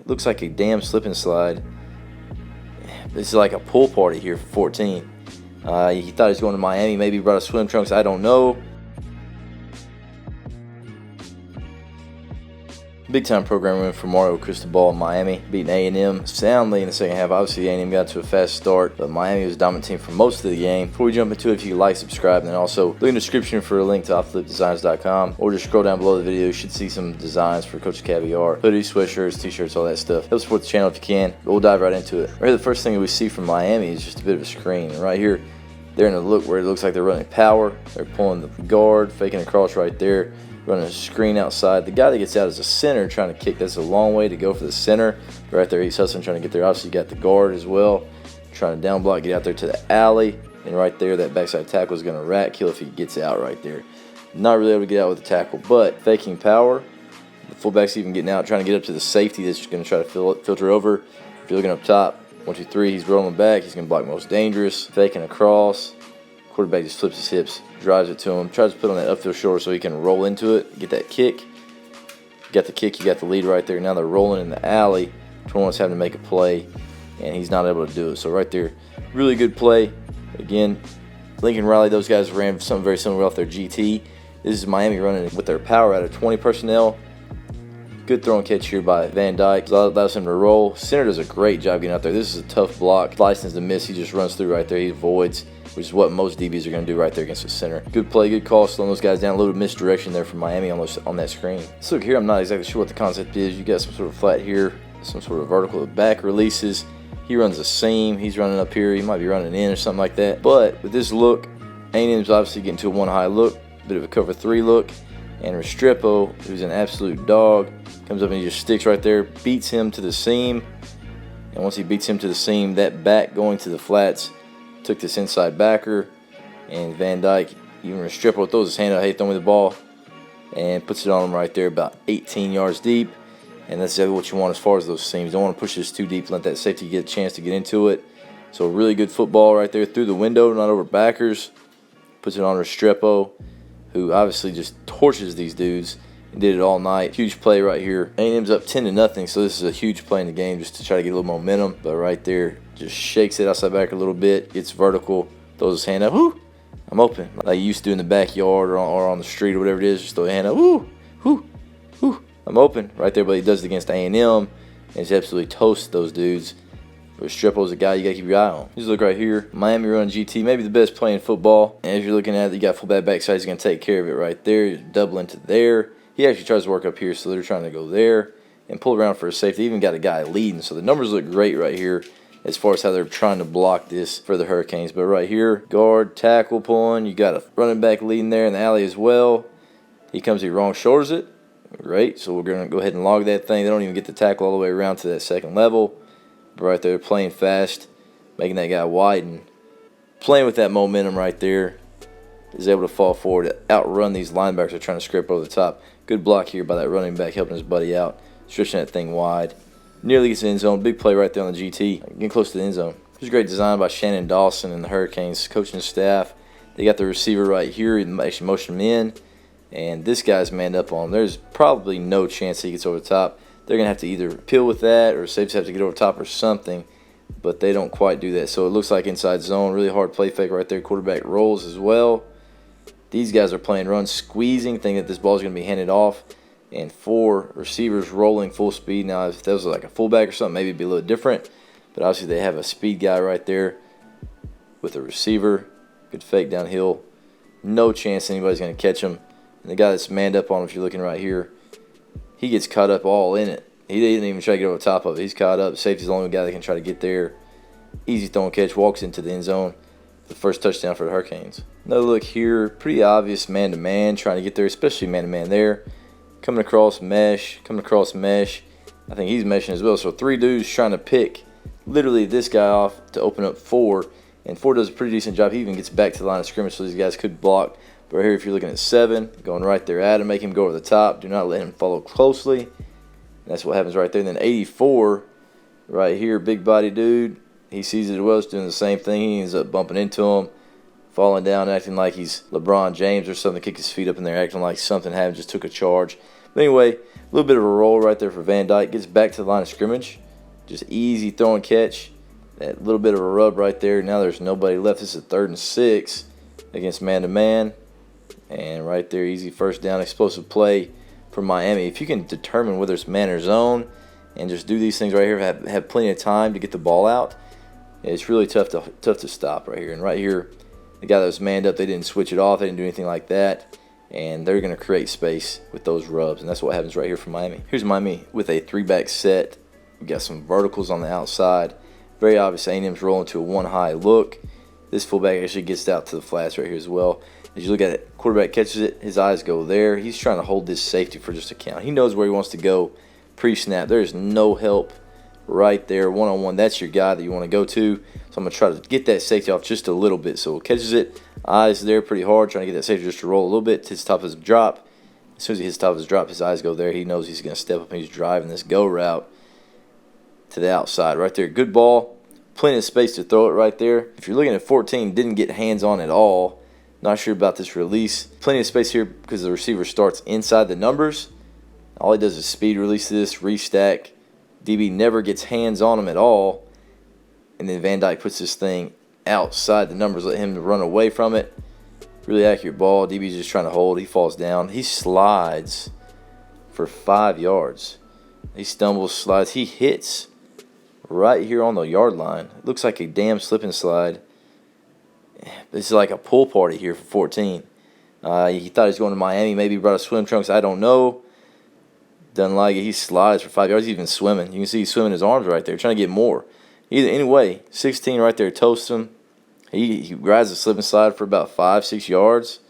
looks like a damn slip and slide. This is like a pool party here for 14. He thought he was going to Miami. Maybe he brought a swim trunks. I don't know. Big time program win for Mario Cristobal in Miami, beating A&M soundly in the second half. Obviously, A&M got to a fast start, but Miami was a dominant team for most of the game. Before we jump into it, if you could like, subscribe, and then also look in the description for a link to offtheflipdesigns.com, or just scroll down below the video. You should see some designs for Coach Caviar: hoodies, sweatshirts, t-shirts, all that stuff. Help support the channel if you can. But we'll dive right into it. Right here, the first thing that we see from Miami is just a bit of a screen. And right here, they're in a look where it looks like they're running power. They're pulling the guard, faking across right there, running a screen outside. The guy that gets out is a center trying to kick. That's a long way to go for the center. Right there, he's hustling, trying to get there. Obviously, you got the guard as well, trying to down block, get out there to the alley. And right there, that backside tackle is going to rat kill if he gets out right there. Not really able to get out with the tackle, but faking power. The fullback's even getting out, trying to get up to the safety that's going to try to filter over. If you're looking up top, 1, 2, 3, he's rolling back. He's going to block most dangerous. Faking across. Quarterback just flips his hips, drives it to him, tries to put on that upfield shoulder so he can roll into it, get that kick. You got the kick, you got the lead right there. Now they're rolling in the alley. 21's having to make a play, and he's not able to do it. So right there, really good play. Again, Lincoln Riley, those guys ran something very similar off their GT. This is Miami running with their power out of 20 personnel. Good throw and catch here by Van Dyke. Allows him to roll. Center does a great job getting out there. This is a tough block. License to miss. He just runs through right there. He avoids, which is what most DBs are going to do right there against the center. Good play, good call, slowing those guys down. A little misdirection there from Miami on that screen. Let's look here. I'm not exactly sure what the concept is. You got some sort of flat here, some sort of vertical back releases. He runs a seam. He's running up here. He might be running in or something like that. But with this look, A&M's obviously getting to a one high look, bit of a cover 3 look. And Restrepo, who's an absolute dog, comes up and he just sticks right there, beats him to the seam. And once he beats him to the seam, that back going to the flats took this inside backer. And Van Dyke, even Restrepo, throws his hand out, hey, throw me the ball, and puts it on him right there about 18 yards deep. And that's exactly what you want as far as those seams. Don't want to push this too deep, let that safety get a chance to get into it. So really good football right there through the window, not over backers. Puts it on Restrepo, who obviously just torches these dudes and did it all night. Huge play right here. A&M's up 10-0, so this is a huge play in the game just to try to get a little momentum. But right there, just shakes it outside back a little bit, gets vertical, throws his hand up, whoo, I'm open. Like you used to do in the backyard or on the street or whatever it is, just throw your hand up, whoo, whoo, whoo, I'm open. Right there, but he does it against A&M, and he's absolutely toast those dudes. Restrepo's a guy you got to keep your eye on. Just look right here. Miami running GT, maybe the best play in football. And as you're looking at it, you got fullback backside. He's going to take care of it right there. He's doubling to there. He actually tries to work up here, so they're trying to go there and pull around for a safety. Even got a guy leading, so the numbers look great right here as far as how they're trying to block this for the Hurricanes. But right here, guard, tackle pulling. You got a running back leading there in the alley as well. He comes here, wrong shoulders it. Great, so we're going to go ahead and log that thing. They don't even get the tackle all the way around to that second level. But right there, playing fast, making that guy widen. Playing with that momentum right there. Is able to fall forward, outrun these linebackers that are trying to scrape over the top. Good block here by that running back, helping his buddy out, stretching that thing wide. Nearly gets to the end zone. Big play right there on the GT, getting close to the end zone. It was a great design by Shannon Dawson and the Hurricanes coaching staff. They got the receiver right here, actually motioned him in, and this guy's manned up on him. There's probably no chance he gets over the top. They're going to have to either peel with that or safeties have to get over top or something, but they don't quite do that. So it looks like inside zone, really hard play fake right there. Quarterback rolls as well. These guys are playing run, squeezing, thinking that this ball is going to be handed off, and 4 receivers rolling full speed. Now, if that was like a fullback or something, maybe it'd be a little different, but obviously they have a speed guy right there with a receiver. Good fake downhill. No chance anybody's going to catch him. And the guy that's manned up on him, if you're looking right here, he gets caught up all in it. He didn't even try to get over the top of it. He's caught up. Safety's the only guy that can try to get there. Easy throw and catch, walks into the end zone. The first touchdown for the Hurricanes. Another look here, pretty obvious man-to-man, trying to get there, especially man-to-man there. Coming across mesh. I think he's meshing as well. So 3 dudes trying to pick literally this guy off to open up 4. And 4 does a pretty decent job. He even gets back to the line of scrimmage so these guys could block. But right here, if you're looking at 7, going right there at him, make him go over the top. Do not let him follow closely. And that's what happens right there. And then 84, right here, big body dude. He sees it as well. He's doing the same thing. He ends up bumping into him, falling down, acting like he's LeBron James or something. Kick his feet up in there, acting like something happened, just took a charge. But anyway, a little bit of a roll right there for Van Dyke. Gets back to the line of scrimmage. Just easy throw and catch. That little bit of a rub right there. Now there's nobody left. This is 3rd and 6 against man-to-man. And right there, easy first down, explosive play for Miami. If you can determine whether it's man or zone and just do these things right here, have plenty of time to get the ball out, it's really tough to stop right here. And right here, the guy that was manned up, they didn't switch it off. They didn't do anything like that. And they're going to create space with those rubs. And that's what happens right here for Miami. Here's Miami with a 3-back set. We got some verticals on the outside. Very obvious A&M's rolling to a 1-high look. This fullback actually gets out to the flats right here as well. As you look at it, quarterback catches it. His eyes go there. He's trying to hold this safety for just a count. He knows where he wants to go pre-snap. There is no help right there. One-on-one, that's your guy that you want to go to. So I'm going to try to get that safety off just a little bit. So catches it. Eyes there pretty hard, trying to get that safety just to roll a little bit. Hits top of his drop. As soon as he hits top of his drop, his eyes go there. He knows he's going to step up and he's driving this go route to the outside. Right there, good ball. Plenty of space to throw it right there. If you're looking at 14, didn't get hands on at all. Not sure about this release. Plenty of space here because the receiver starts inside the numbers. All he does is speed release this, restack. DB never gets hands on him at all. And then Van Dyke puts this thing outside the numbers, let him run away from it. Really accurate ball. DB's just trying to hold. He falls down. He slides for 5 yards. He stumbles, slides. He hits right here on the yard line. It looks like a damn slip and slide. This is like a pool party here for 14. He thought he was going to Miami. Maybe he brought a swim trunks. I don't know. Doesn't like it. He slides for 5 yards. He's even swimming. You can see he's swimming his arms right there, trying to get more. Anyway, 16 right there toasts him. He rides a slip and slide for about 5-6 yards.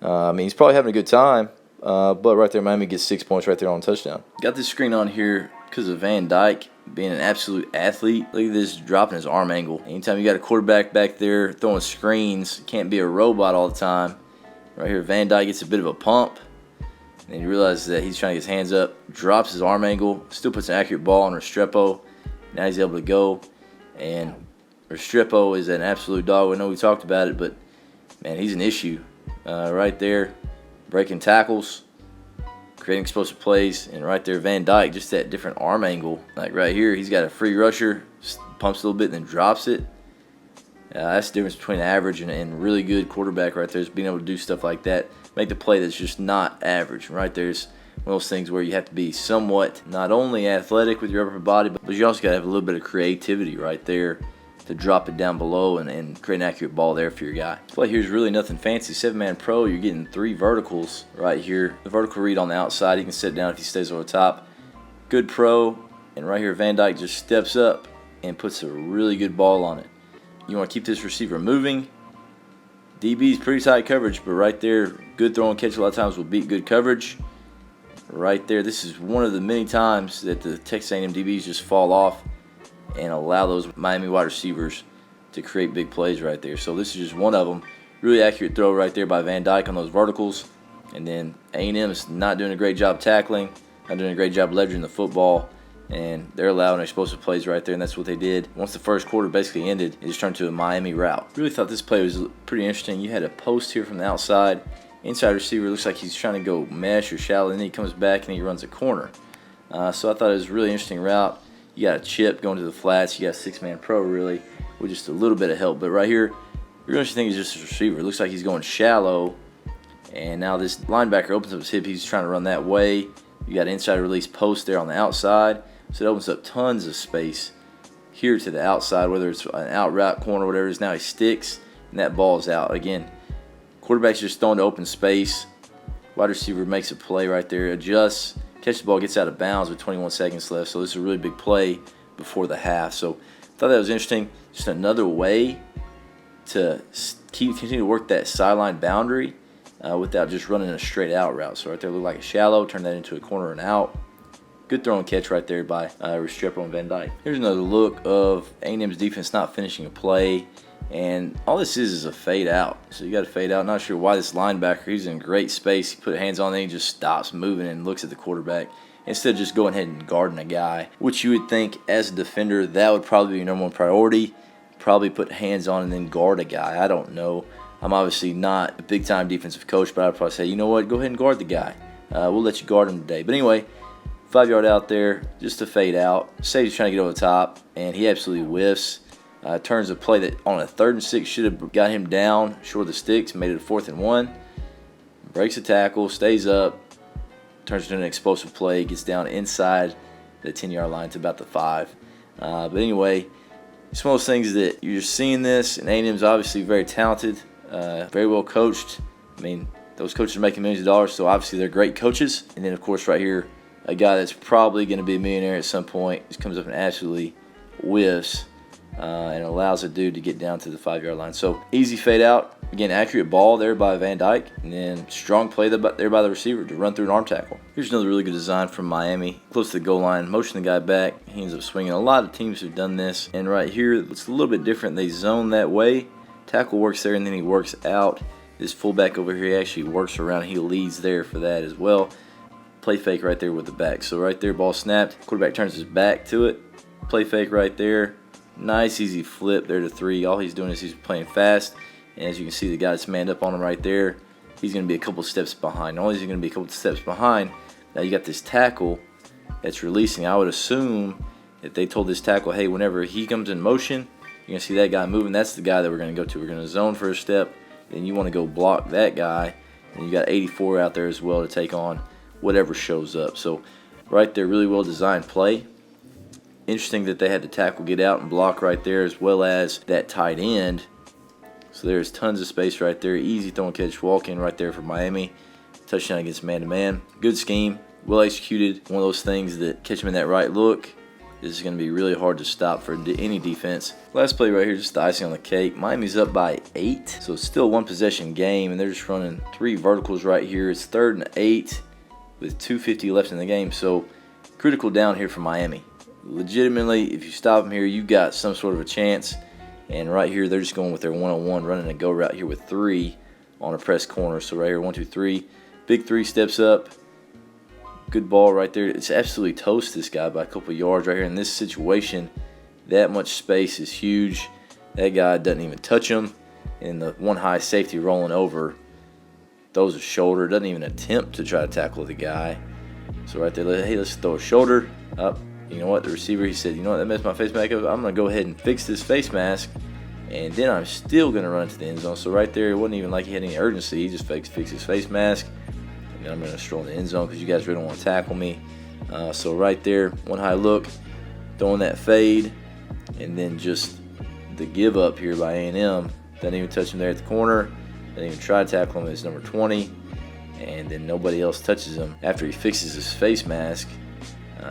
I mean, he's probably having a good time. But right there, Miami gets 6 points right there on touchdown. Got this screen on here because of Van Dyke being an absolute athlete. Look at this, dropping his arm angle. Anytime you got a quarterback back there throwing screens, can't be a robot all the time. Right here, Van Dyke gets a bit of a pump. And he realizes that he's trying to get his hands up, drops his arm angle, still puts an accurate ball on Restrepo. Now he's able to go. And Restrepo is an absolute dog. I know we talked about it, but, man, he's an issue. Right there, breaking tackles, creating explosive plays. And right there, Van Dyke, just that different arm angle. Like right here, he's got a free rusher, pumps a little bit and then drops it. That's the difference between average and really good quarterback right there, is being able to do stuff like that. Make the play that's just not average. Right there's one of those things where you have to be somewhat not only athletic with your upper body, but you also got to have a little bit of creativity right there to drop it down below and create an accurate ball there for your guy. This play here is really nothing fancy. 7-man pro, you're getting 3 verticals right here. The vertical read on the outside, he can sit down if he stays over the top. Good pro, and right here Van Dyke just steps up and puts a really good ball on it. You want to keep this receiver moving. DB's pretty tight coverage, but right there, good throw and catch a lot of times will beat good coverage. Right there, this is one of the many times that the Texas A&M DBs just fall off and allow those Miami wide receivers to create big plays right there. So this is just one of them. Really accurate throw right there by Van Dyke on those verticals. And then A&M is not doing a great job tackling, not doing a great job leveraging the football. And they're allowing explosive plays right there, and that's what they did. Once the first quarter basically ended, it just turned to a Miami route. Really thought this play was pretty interesting. You had a post here from the outside. Inside receiver looks like he's trying to go mesh or shallow, and then he comes back and he runs a corner. So I thought it was a really interesting route. You got a chip going to the flats. You got a 6-man pro really with just a little bit of help. But right here, the real interesting thing is just his receiver. It looks like he's going shallow, and now this linebacker opens up his hip. He's trying to run that way. You got inside release post there on the outside. So it opens up tons of space here to the outside, whether it's an out route, corner, whatever it is. Now he sticks, and that ball's out. Again, quarterback's just throwing to open space. Wide receiver makes a play right there, adjusts, catches the ball, gets out of bounds with 21 seconds left. So this is a really big play before the half. So I thought that was interesting. Just another way to continue to work that sideline boundary without just running a straight out route. So right there looked like a shallow, turn that into a corner and out. Good throw and catch right there by Restrepo and Van Dyke. Here's another look of A&M's defense not finishing a play. And all this is a fade out. So you got to fade out. Not sure why this linebacker, he's in great space. He put hands on it, he just stops moving and looks at the quarterback instead of just going ahead and guarding a guy, which you would think as a defender that would probably be your number one priority. Probably put hands on and then guard a guy. I don't know. I'm obviously not a big-time defensive coach, but I'd probably say, you know what, go ahead and guard the guy. we'll let you guard him today. But anyway, 5-yard out there, just to fade out. Safety's trying to get over the top, and he absolutely whiffs. Turns a play that on a 3rd and 6 should have got him down short of the sticks, made it a 4th and 1. Breaks a tackle, stays up, turns into an explosive play, gets down inside the 10-yard line to about the 5. But anyway, it's one of those things that you're seeing this, and A&M's obviously very talented, very well coached. I mean, those coaches are making millions of dollars, so obviously they're great coaches. And then, of course, right here, a guy that's probably going to be a millionaire at some point just comes up and absolutely whiffs and allows a dude to get down to the 5-yard line. So easy fade out. Again, accurate ball there by Van Dyke, and then strong play there by the receiver to run through an arm tackle. Here's another really good design from Miami. Close to the goal line, motion the guy back. He ends up swinging. A lot of teams have done this, and right here it's a little bit different. They zone that way. Tackle works there, and then he works out. This fullback over here, he actually works around. He leads there for that as well. Play fake right there with the back. So right there, ball snapped. Quarterback turns his back to it. Play fake right there. Nice easy flip there to 3. All he's doing is he's playing fast. And as you can see, the guy that's manned up on him right there, he's going to be a couple steps behind. Not only is he going to be a couple steps behind, now you got this tackle that's releasing. I would assume if they told this tackle, hey, whenever he comes in motion, you're going to see that guy moving. That's the guy that we're going to go to. We're going to zone for a step. Then you want to go block that guy. And you got 84 out there as well to take on whatever shows up. So right there, really well designed play. Interesting that they had the tackle get out and block right there, as well as that tight end. So there's tons of space right there. Easy throw and catch walk in right there for Miami. Touchdown against man-to-man. Good scheme. Well executed. One of those things that catch him in that right look. This is going to be really hard to stop for any defense. Last play right here, just the icing on the cake. Miami's up by 8. So it's still a 1-possession game, and they're just running 3 verticals right here. It's 3rd and 8 with 2:50 left in the game. So critical down here for Miami. Legitimately, if you stop them here, you got some sort of a chance. And right here, they're just going with their one-on-one, running a go route here with 3 on a press corner. So right here, 1, 2, 3. Big 3 steps up. Good ball right there. It's absolutely toast this guy by a couple of yards right here. In this situation, that much space is huge. That guy doesn't even touch him. And the one high safety rolling over, throws a shoulder. Doesn't even attempt to try to tackle the guy. So right there, hey, let's throw a shoulder up. You know what? The receiver, he said, you know what? That messed my face mask up. I'm going to go ahead and fix this face mask. And then I'm still going to run to the end zone. So right there, it wasn't even like he had any urgency. He just fixed his face mask. And then I'm going to stroll in the end zone because you guys really don't want to tackle me. So right there, one high look, throwing that fade. And then just the give up here by A&M. Doesn't even touch him there at the corner. Doesn't even try to tackle him. It's number 20. And then nobody else touches him. After he fixes his face mask,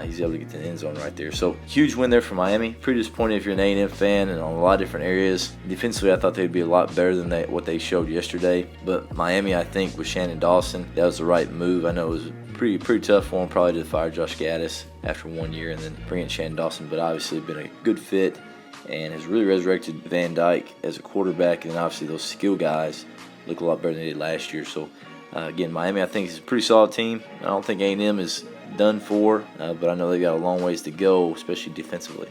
he's able to get to the end zone right there. So huge win there for Miami. Pretty disappointing if you're an A&M fan and on a lot of different areas. Defensively, I thought they'd be a lot better than what they showed yesterday. But Miami, I think, with Shannon Dawson, that was the right move. I know it was pretty tough for him probably to fire Josh Gaddis after 1 year and then bring in Shannon Dawson. But obviously been a good fit and has really resurrected Van Dyke as a quarterback. And obviously those skill guys look a lot better than they did last year. So again, Miami, I think, is a pretty solid team. I don't think A&M is done for, but I know they got a long ways to go, especially defensively.